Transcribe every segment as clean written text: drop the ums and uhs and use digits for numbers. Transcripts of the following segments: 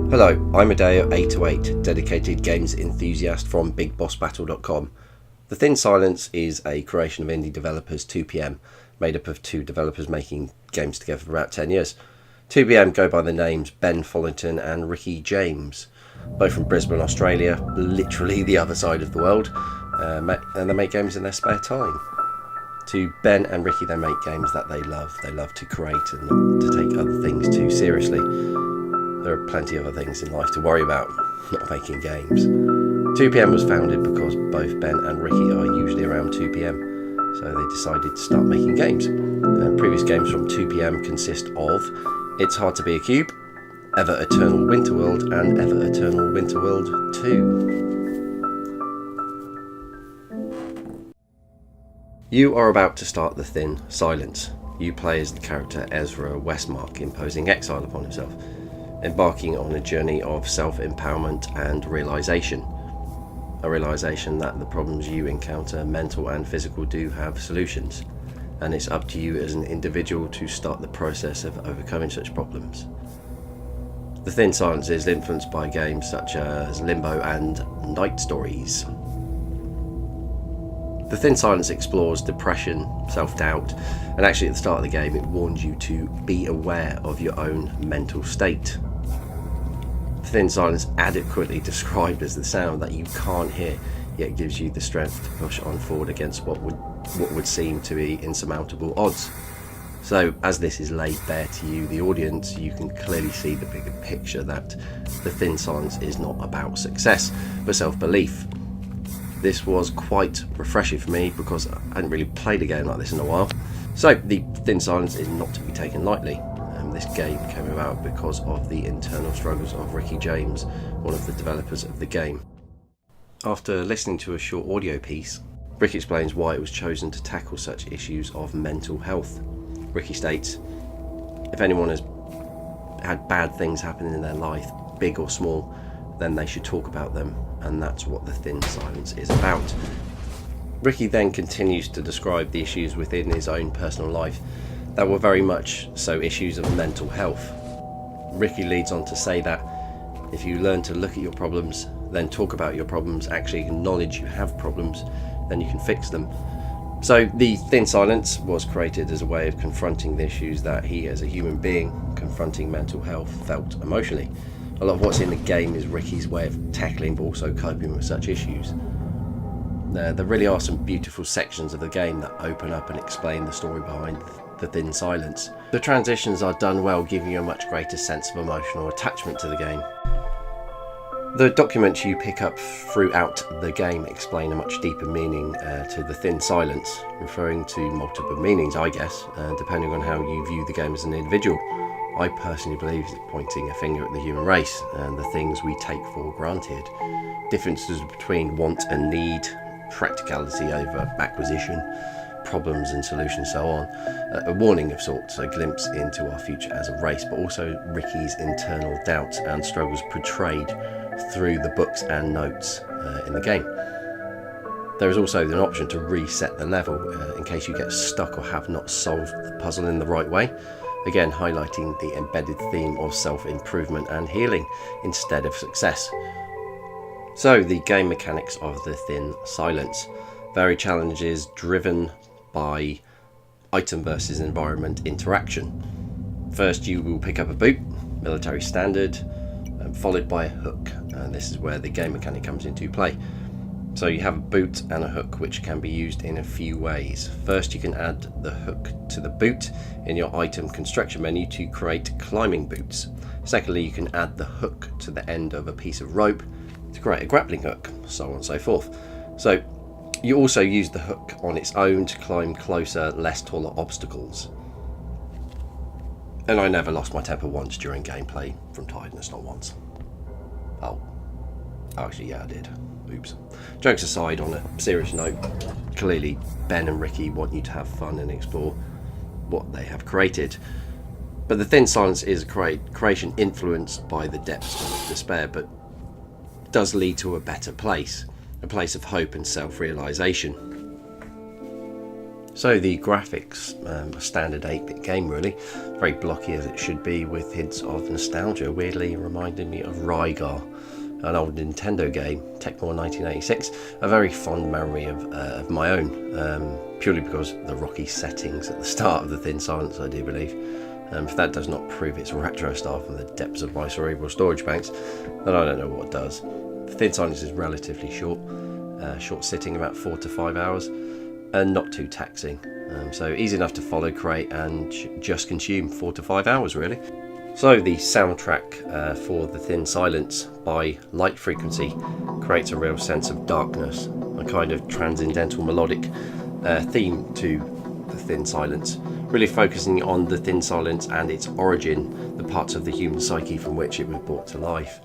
Hello, I'm Adeo808, dedicated games enthusiast from BigBossBattle.com. The Thin Silence is a creation of indie developers 2PM, made up of two developers making games together for about 10 years. 2PM go by the names Ben Follington and Ricky James, both from Brisbane, Australia, literally the other side of the world, and they make games in their spare time. To Ben and Ricky, they make games that they love. They love to create and not to take other things too seriously. There are plenty of other things in life to worry about, not making games. 2PM was founded because both Ben and Ricky are usually around 2PM, so they decided to start making games. Previous games from 2PM consist of It's Hard to Be a Cube, Ever Eternal Winterworld, and Ever Eternal Winterworld 2. You are about to start The Thin Silence. You play as the character Ezra Westmark, imposing exile upon himself, embarking on a journey of self-empowerment and realisation. A realisation that the problems you encounter, mental and physical, do have solutions, and it's up to you as an individual to start the process of overcoming such problems. The Thin Silence is influenced by games such as Limbo and Night Stories. The Thin Silence explores depression, self-doubt, and actually at the start of the game it warns you to be aware of your own mental state. The Thin Silence, adequately described as the sound that you can't hear, yet gives you the strength to push on forward against what would seem to be insurmountable odds. So, as this is laid bare to you, the audience, you can clearly see the bigger picture that The Thin Silence is not about success, but self-belief. This was quite refreshing for me because I hadn't really played a game like this in a while. So, The Thin Silence is not to be taken lightly. This game came about because of the internal struggles of Ricky James, one of the developers of the game. After listening to a short audio piece, Rick explains why it was chosen to tackle such issues of mental health. Ricky states, if anyone has had bad things happen in their life, big or small, then they should talk about them, and that's what The Thin Silence is about. Ricky then continues to describe the issues within his own personal life that were very much so issues of mental health. Ricky leads on to say that if you learn to look at your problems, then talk about your problems, actually acknowledge you have problems, then you can fix them. So The Thin Silence was created as a way of confronting the issues that he, as a human being confronting mental health, felt emotionally. A lot of what's in the game is Ricky's way of tackling but also coping with such issues. There really are some beautiful sections of the game that open up and explain the story behind The Thin Silence. The transitions are done well, giving you a much greater sense of emotional attachment to the game. The documents you pick up throughout the game explain a much deeper meaning to The Thin Silence, referring to multiple meanings, I guess, depending on how you view the game as an individual. I personally believe it's pointing a finger at the human race and the things we take for granted. Differences between want and need, practicality over acquisition, problems and solutions, so on. A warning of sorts, a glimpse into our future as a race, but also Ricky's internal doubts and struggles portrayed through the books and notes in the game. There is also an option to reset the level in case you get stuck or have not solved the puzzle in the right way, again highlighting the embedded theme of self-improvement and healing instead of success. So, the game mechanics of The Thin Silence. Varied challenges driven by item versus environment interaction. First, you will pick up a boot, military standard, followed by a hook, and this is where the game mechanic comes into play. So you have a boot and a hook which can be used in a few ways. First, you can add the hook to the boot in your item construction menu to create climbing boots. Secondly, you can add the hook to the end of a piece of rope to create a grappling hook, so on and so forth. So you also use the hook on its own to climb closer, less taller obstacles. And I never lost my temper once during gameplay from tiredness, not once. Oh, actually, yeah, I did. Oops. Jokes aside, on a serious note, clearly Ben and Ricky want you to have fun and explore what they have created. But The Thin Silence is a creation influenced by the depths of despair, but does lead to a better place, a place of hope and self-realisation. So the graphics, a standard 8-bit game really, very blocky as it should be, with hints of nostalgia, weirdly reminding me of Rygar, an old Nintendo game, Tecmo 1986, a very fond memory of my own, purely because of the rocky settings at the start of the Thin Silence, I do believe. If that does not prove its retro style from the depths of my cerebral storage banks, then I don't know what does. Thin Silence is relatively short sitting, about 4 to 5 hours, and not too taxing, so easy enough to follow, create and just consume. 4 to 5 hours really. So the soundtrack for the Thin Silence by Light Frequency creates a real sense of darkness, a kind of transcendental melodic theme to the Thin Silence, really focusing on the Thin Silence and its origin, the parts of the human psyche from which it was brought to life.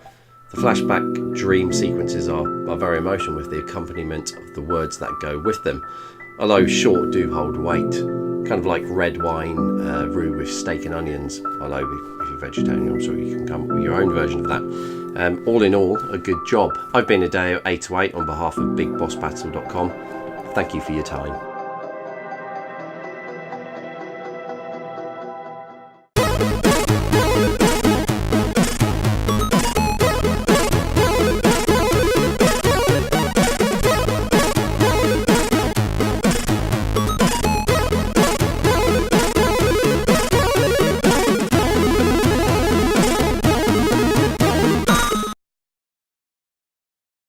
The flashback dream sequences are very emotional, with the accompaniment of the words that go with them, although short do hold weight, kind of like red wine roux with steak and onions, although if you're vegetarian I'm sure you can come up with your own version of that. All in all, a good job. I've been Adeo808 on behalf of BigBossBattle.com. Thank you for your time.